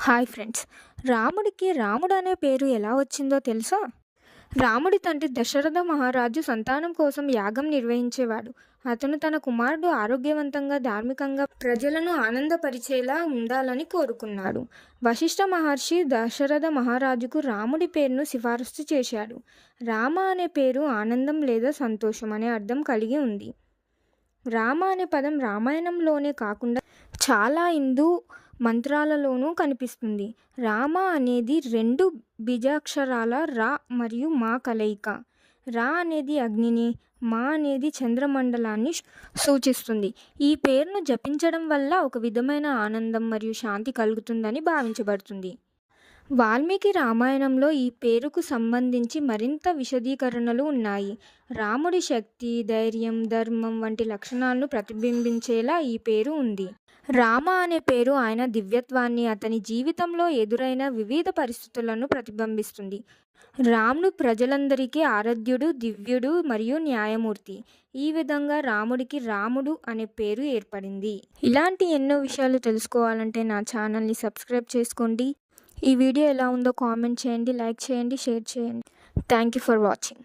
Hi friends. రాముడికి రాముడు అనే పేరు ఎలా వచ్చిందో తెలుసా? రాముడి తండ్రి దశరథ మహారాజు సంతానం కోసం యాగం నిర్వహించేవాడు. అతను తన కుమారుడు ఆరోగ్యవంతంగా, ధార్మికంగా, ప్రజలను ఆనందపరిచేలా ఉండాలని కోరుకున్నాడు. వశిష్ఠ మహర్షి దశరథ మహారాజుకు రాముడి పేరును సిఫారసు చేశాడు. రామ అనే పేరు ఆనందం లేదా సంతోషం అనే అర్థం కలిగి ఉంది. రామ అనే పదం రామాయణంలోనే కాకుండా చాలా హిందూ మంత్రాలలోనూ కనిపిస్తుంది. రామ అనేది రెండు బీజాక్షరాల రా మరియు మా కలయిక. రా అనేది అగ్నిని, మా అనేది చంద్రమండలాన్ని సూచిస్తుంది. ఈ పేరును జపించడం వల్ల ఒక విధమైన ఆనందం మరియు శాంతి కలుగుతుందని భావించబడుతుంది. వాల్మీకి రామాయణంలో ఈ పేరుకు సంబంధించి మరింత విశదీకరణలు ఉన్నాయి. రాముడి శక్తి, ధైర్యం, ధర్మం వంటి లక్షణాలను ప్రతిబింబించేలా ఈ పేరు ఉంది. రామ అనే పేరు ఆయన దివ్యత్వాన్ని, అతని జీవితంలో ఎదురైన వివిధ పరిస్థితులను ప్రతిబింబిస్తుంది. రాముడు ప్రజలందరికీ ఆరాధ్యుడు, దివ్యుడు మరియు న్యాయమూర్తి. ఈ విధంగా రాముడికి రాముడు అనే పేరు ఏర్పడింది. ఇలాంటి ఎన్నో విషయాలు తెలుసుకోవాలంటే నా ఛానల్ని సబ్స్క్రైబ్ చేసుకోండి. ఈ వీడియో ఎలా ఉందో కామెంట్ చేయండి, లైక్ చేయండి, షేర్ చేయండి. Thank you for watching.